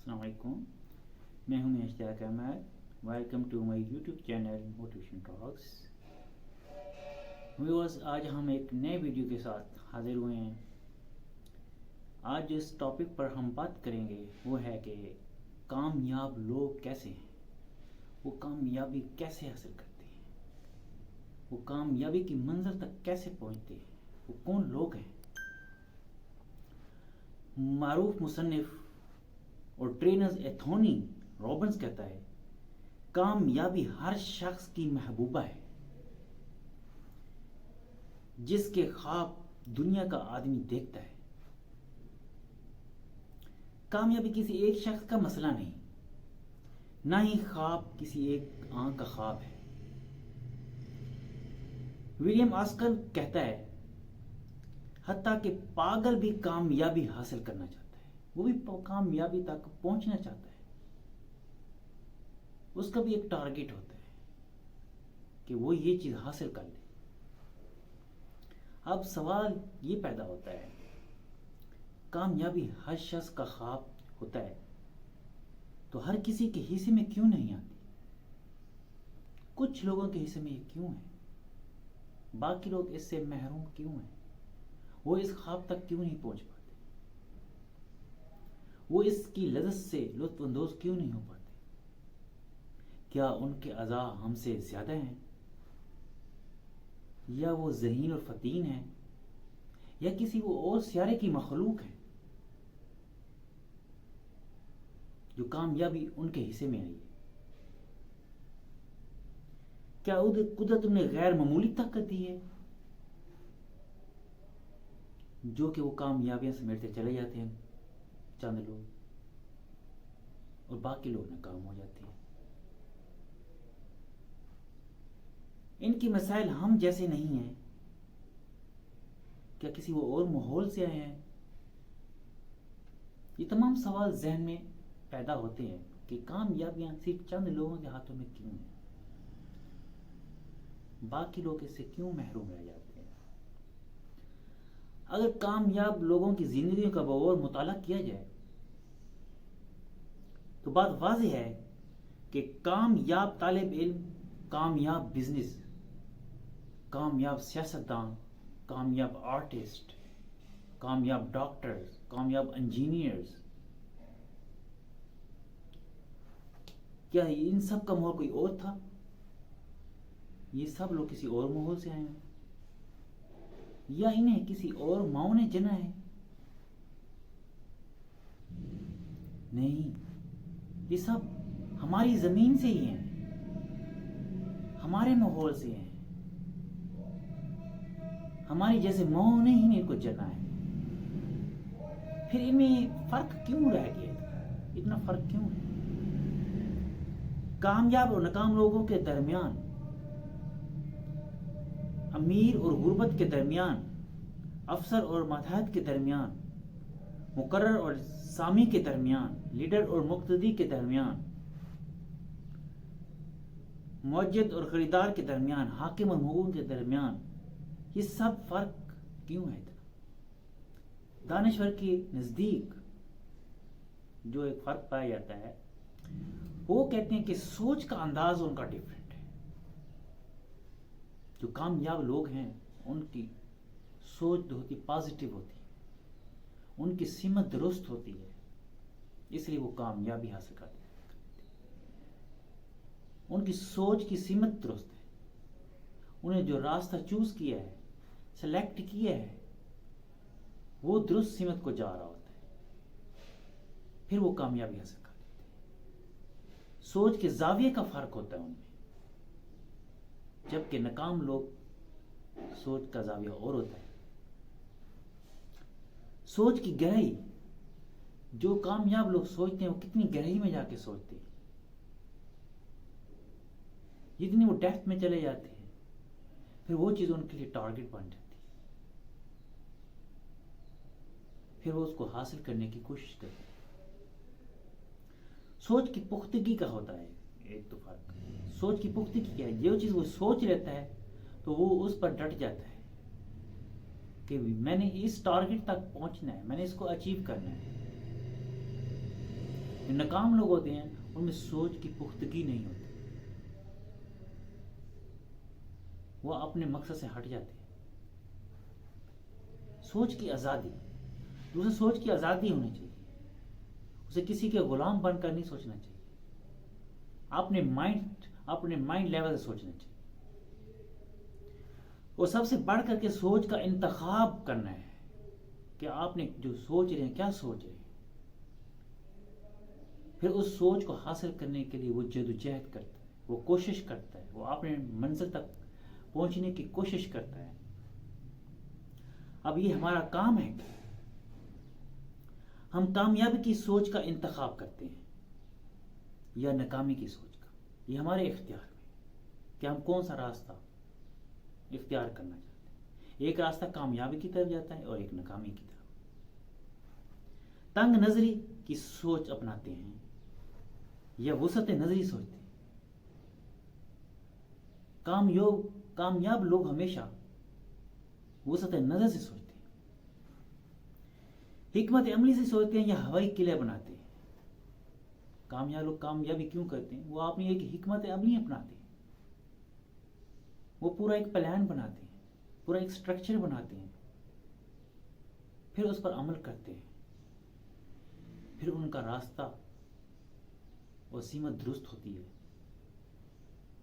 السلام علیکم، میں ہوں Ishtiaq Ahmed. Welcome to my YouTube channel Motivation Talks. Viewers, آج ہم ایک نئے ویڈیو کے ساتھ حاضر ہوئے ہیں۔ آج جس ٹاپک پر ہم بات کریں گے وہ ہے کہ کامیاب لوگ کیسے ہیں، وہ کامیابی کیسے حاصل کرتے ہیں، وہ کامیابی کی منزل تک کیسے پہنچتے ہیں، وہ کون لوگ ہیں۔ معروف مصنف اور ٹرینرز ایتھونی رابنز کہتا ہے، کامیابی ہر شخص کی محبوبہ ہے جس کے خواب دنیا کا آدمی دیکھتا ہے۔ کامیابی کسی ایک شخص کا مسئلہ نہیں، نہ ہی خواب کسی ایک آنکھ کا خواب ہے۔ ولیم آسکر کہتا ہے، حتیٰ کہ پاگل بھی کامیابی حاصل کرنا چاہتا ہے، وہ بھی کامیابی تک پہنچنا چاہتا ہے۔ اس کا بھی ایک ٹارگٹ ہوتا ہے کہ وہ یہ چیز حاصل کر لے۔ اب سوال یہ پیدا ہوتا ہے، کامیابی ہر شخص کا خواب ہوتا ہے تو ہر کسی کے حصے میں کیوں نہیں آتی؟ کچھ لوگوں کے حصے میں یہ کیوں ہے؟ باقی لوگ اس سے محروم کیوں ہیں؟ وہ اس خواب تک کیوں نہیں پہنچ پاتے؟ وہ اس کی لذت سے لطف اندوز کیوں نہیں ہو پاتے؟ کیا ان کے اعضاء ہم سے زیادہ ہیں، یا وہ ذہین اور فتین ہیں، یا کسی وہ اور سیارے کی مخلوق ہیں جو کامیابی ان کے حصے میں آئی ہے؟ کیا قدرت انہیں غیر معمولی طاقت دی ہے جو کہ وہ کامیابیاں سمیٹتے چلے جاتے ہیں چند لوگ، اور باقی لوگ ناکام ہو جاتے ہیں؟ ان کی مسائل ہم جیسے نہیں ہیں، کیا کسی وہ اور ماحول سے آئے ہیں؟ یہ تمام سوال ذہن میں پیدا ہوتے ہیں کہ کامیابیاں صرف چند لوگوں کے ہاتھوں میں کیوں ہیں؟ باقی لوگ اس سے کیوں محروم رہ جاتے ہیں؟ اگر کامیاب لوگوں کی زندگیوں کا بغور مطالعہ کیا جائے تو بات واضح ہے کہ کامیاب طالب علم، کامیاب بزنس، کامیاب سیاستدان، کامیاب آرٹسٹ، کامیاب ڈاکٹرز، کامیاب انجینئرز، کیا ان سب کا ماحول کوئی اور تھا؟ یہ سب لوگ کسی اور ماحول سے آئے ہیں، یا انہیں کسی اور ماؤں نے جنا ہے؟ نہیں، یہ سب ہماری زمین سے ہی ہیں، ہمارے ماحول سے ہیں، ہماری جیسے ماؤں نے ہی ان کو جنا ہے۔ پھر ان میں فرق کیوں رہ گیا؟ اتنا فرق کیوں ہے؟ کامیاب اور ناکام لوگوں کے درمیان، امیر اور غربت کے درمیان، افسر اور ماتحت کے درمیان، مقرر اور سامی کے درمیان، لیڈر اور مقتدی کے درمیان، معجد اور خریدار کے درمیان، حاکم اور مغول کے درمیان، یہ سب فرق کیوں ہے؟ دانشور کے نزدیک جو ایک فرق پایا جاتا ہے، وہ کہتے ہیں کہ سوچ کا انداز ان کا ڈیفرنٹ ہے۔ جو کامیاب لوگ ہیں ان کی سوچ ہوتی پازیٹیو ہوتی ہے، ان کی سمت درست ہوتی ہے، اس لیے وہ کامیابی حاصل کرتے ہیں۔ ان کی سوچ کی سمت درست ہے، انہیں جو راستہ چوز کیا ہے، سلیکٹ کیا ہے، وہ درست سمت کو جا رہا ہوتا ہے، پھر وہ کامیابی حاصل کر لیتے ہیں۔ سوچ کے زاویے کا فرق ہوتا ہے ان میں، جبکہ ناکام لوگ سوچ کا زاویہ اور ہوتا ہے۔ سوچ کی گہرائی، جو کامیاب لوگ سوچتے ہیں وہ کتنی گہرائی میں جا کے سوچتے ہیں، جتنی وہ ڈیپتھ میں چلے جاتے ہیں، پھر وہ چیز ان کے لیے ٹارگٹ بن جاتی ہے، پھر وہ اس کو حاصل کرنے کی کوشش کرتے ہیں۔ سوچ کی پختگی کا ہوتا ہے ایک تو فرق۔ سوچ کی پختگی کیا ہے؟ جو چیز وہ سوچ لیتا ہے تو وہ اس پر ڈٹ جاتا ہے کہ میں نے اس ٹارگٹ تک پہنچنا ہے، میں نے اس کو اچیو کرنا ہے۔ جو ناکام لوگ ہوتے ہیں ان میں سوچ کی پختگی نہیں ہوتی، وہ اپنے مقصد سے ہٹ جاتے ہیں۔ سوچ کی آزادی، اسے سوچ کی آزادی ہونی چاہیے، اسے کسی کے غلام بن کر نہیں سوچنا چاہیے، اپنے مائنڈ لیول سے سوچنا چاہیے، اور سب سے بڑھ کر کے سوچ کا انتخاب کرنا ہے کہ آپ نے جو سوچ رہے ہیں کیا سوچ رہے ہیں، پھر اس سوچ کو حاصل کرنے کے لیے وہ جدوجہد کرتا ہے، وہ کوشش کرتا ہے، وہ اپنے منزل تک پہنچنے کی کوشش کرتا ہے۔ اب یہ ہمارا کام ہے کہ ہم کامیابی کی سوچ کا انتخاب کرتے ہیں یا ناکامی کی سوچ کا، یہ ہمارے اختیار میں کہ ہم کون سا راستہ اختیار کرنا چاہتے ہیں۔ ایک راستہ کامیابی کی طرف جاتا ہے اور ایک ناکامی کی طرف۔ تنگ نظری کی سوچ اپناتے ہیں یا وسعت نظری سوچتے ہیں۔ کامیاب لوگ ہمیشہ وسعت نظر سے سوچتے ہیں، حکمت عملی سے سوچتے ہیں یا ہوائی قلعہ بناتے ہیں۔ کامیاب لوگ کامیابی کیوں کرتے ہیں؟ وہ اپنی ایک حکمت عملی اپناتے ہیں، وہ پورا ایک پلان بناتے ہیں، پورا ایک سٹرکچر بناتے ہیں، پھر اس پر عمل کرتے ہیں، پھر ان کا راستہ اور سمت درست ہوتی ہے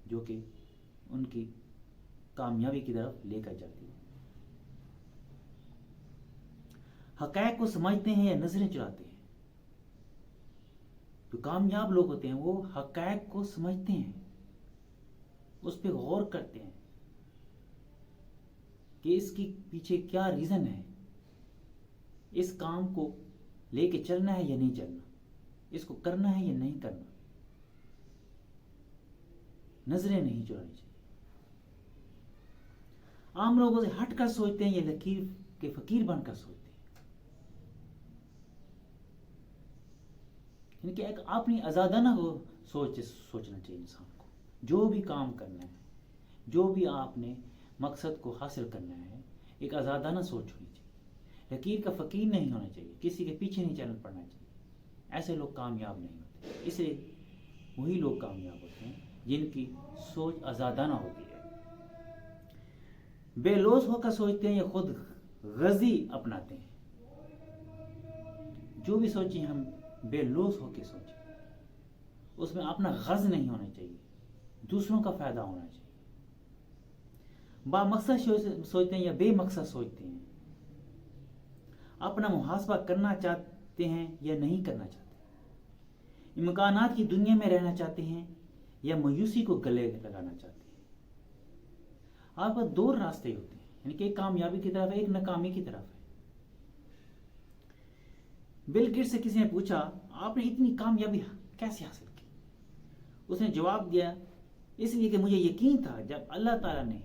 جو کہ ان کی کامیابی کی طرف لے کر جاتی ہے۔ حقائق کو سمجھتے ہیں یا نظریں چراتے ہیں؟ جو کامیاب لوگ ہوتے ہیں وہ حقائق کو سمجھتے ہیں، اس پہ غور کرتے ہیں کہ اس کے پیچھے کیا ریزن ہے، اس کام کو لے کے چلنا ہے یا نہیں چلنا، اس کو کرنا ہے یا نہیں کرنا۔ نظریں نہیں چرانی چاہیے۔ عام لوگوں سے ہٹ کر سوچتے ہیں یا لکیر کے فقیر بن کر سوچتے ہیں؟ یعنی کہ ایک اپنی آزادانہ سوچنا چاہیے انسان کو۔ جو بھی کام کرنا ہے، جو بھی آپ نے مقصد کو حاصل کرنا ہے، ایک آزادانہ سوچ ہونی چاہیے۔ لکیر کا فقیر نہیں ہونا چاہیے، کسی کے پیچھے نہیں چل پڑنا چاہیے۔ ایسے لوگ کامیاب نہیں ہوتے۔ اس لیے وہی لوگ کامیاب ہوتے ہیں جن کی سوچ آزادانہ ہوتی ہے۔ بے لوث ہو کر سوچتے ہیں یا خود غرضی اپناتے ہیں؟ جو بھی سوچیں ہم بے لوث ہو کے سوچیں، اس میں اپنا غرض نہیں ہونا چاہیے، دوسروں کا فائدہ ہونا چاہیے۔ با مقصد سوچتے ہیں یا بے مقصد سوچتے ہیں؟ اپنا محاسبہ کرنا چاہتے ہیں یا نہیں کرنا چاہتے؟ امکانات کی دنیا میں رہنا چاہتے ہیں یا مایوسی کو گلے لگانا چاہتے ہیں؟ آپ کو دو راستے ہوتے ہیں، یعنی کہ ایک کامیابی کی طرف ہے، ایک ناکامی کی طرف ہے۔ بل گیٹس سے کسی نے پوچھا آپ نے اتنی کامیابی کیسے حاصل کی؟ اس نے جواب دیا اس لیے کہ مجھے یقین تھا جب اللہ تعالیٰ نے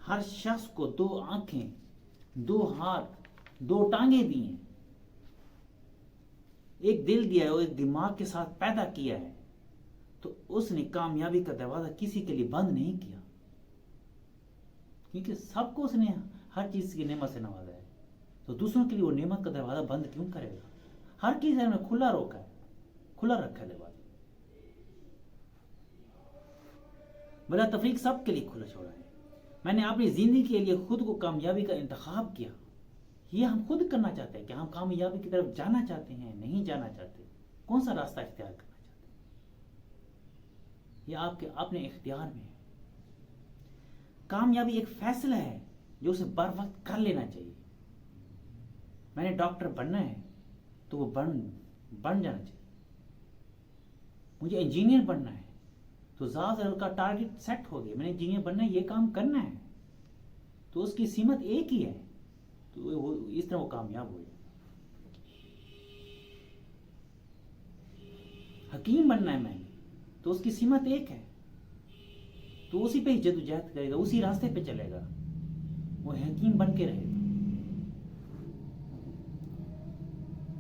ہر شخص کو 2 آنکھیں، 2 ہاتھ، 2 ٹانگیں دی ہیں، ایک دل دیا ہے اور ایک دماغ کے ساتھ پیدا کیا ہے، تو اس نے کامیابی کا دروازہ کسی کے لیے بند نہیں کیا، کیونکہ سب کو اس نے ہر چیز کی نعمت سے نوازا ہے، تو دوسروں کے لیے وہ نعمت کا دروازہ بند کیوں کرے گا؟ ہر چیز نے کھلا رکھا ہے دروازہ، بلا تفریق سب کے لیے کھلا چھوڑا ہے۔ میں نے اپنی زندگی کے لیے خود کو کامیابی کا انتخاب کیا۔ یہ ہم خود کرنا چاہتے ہیں کہ ہم کامیابی کی طرف جانا چاہتے ہیں، نہیں جانا چاہتے، کون سا راستہ اختیار کرنا چاہتے ہیں، یہ آپ کے اپنے اختیار میں ہے۔ کامیابی ایک فیصلہ ہے جو اسے بر وقت کر لینا چاہیے۔ میں نے ڈاکٹر بننا ہے تو وہ بن جانا چاہیے۔ مجھے انجینئر بننا ہے تو زیادہ کا ٹارگٹ سیٹ ہو گیا، میں نے انجینئر بننا ہے، یہ کام کرنا ہے، تو اس کی سمت ایک ہی ہے، تو اس طرح وہ کامیاب ہو جائے۔ حکیم بننا ہے میں نے تو اس کی سمت ایک ہے، تو اسی پہ ہی جدوجہد کرے گا، اسی راستے پہ چلے گا، وہ حکیم بن کے رہے گا۔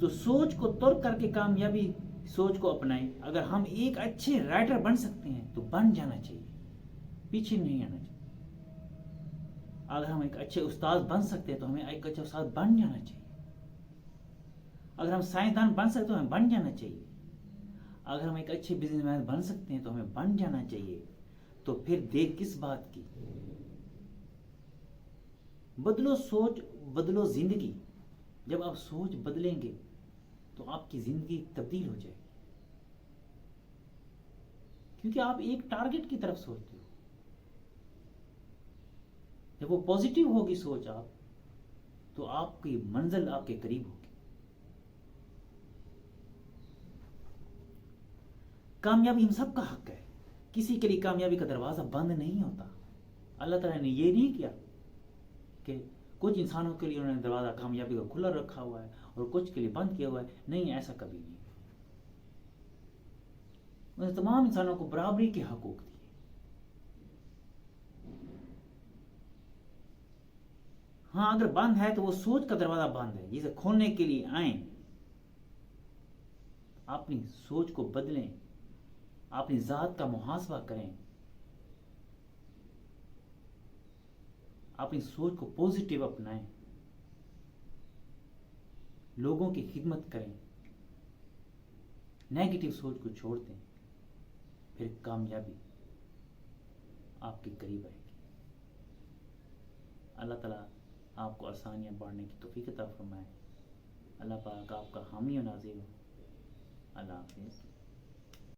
تو سوچ کو ترک کر کے کامیابی سوچ کو اپنائیں۔ اگر ہم ایک اچھے رائٹر بن سکتے ہیں تو بن جانا چاہیے، پیچھے نہیں آنا چاہیے۔ اگر ہم ایک اچھے استاد بن سکتے ہیں تو ہمیں ایک اچھا استاد بن جانا چاہیے۔ اگر ہم سائنسدان بن سکتے ہیں تو ہمیں بن جانا چاہیے۔ اگر ہم ایک اچھے بزنس مین بن سکتے ہیں تو ہمیں بن جانا چاہیے. تو پھر دیر کس بات کی؟ بدلو سوچ، بدلو زندگی. جب آپ سوچ بدلیں گے تو آپ کی زندگی تبدیل ہو جائے گی، کیونکہ آپ ایک ٹارگٹ کی طرف سوچتے ہو. جب وہ پازیٹیو ہوگی سوچ آپ، تو آپ کی منزل آپ کے قریب ہوگی. کامیابی ہم سب کا حق ہے، کسی کے لیے کامیابی کا دروازہ بند نہیں ہوتا. اللہ تعالیٰ نے یہ نہیں کیا کہ کچھ انسانوں کے لیے انہوں نے دروازہ کامیابی کا کھلا رکھا ہوا ہے اور کچھ کے لیے بند کیا ہوا ہے. نہیں، ایسا کبھی نہیں. انہوں نے تمام انسانوں کو برابری کے حقوق دیے. ہاں، اگر بند ہے تو وہ سوچ کا دروازہ بند ہے. جسے کھولنے کے لیے آئیں، اپنی سوچ کو بدلیں، اپنی ذات کا محاسبہ کریں، اپنی سوچ کو پوزیٹیو اپنائیں، لوگوں کی خدمت کریں، نیگیٹو سوچ کو چھوڑ دیں. پھر کامیابی آپ کے قریب آئے گی. اللہ تعالیٰ آپ کو آسانیاں بڑھنے کی توفیق عطا فرمائے. اللہ پاک آپ کا حامی و ناصر ہو. اللہ حافظ.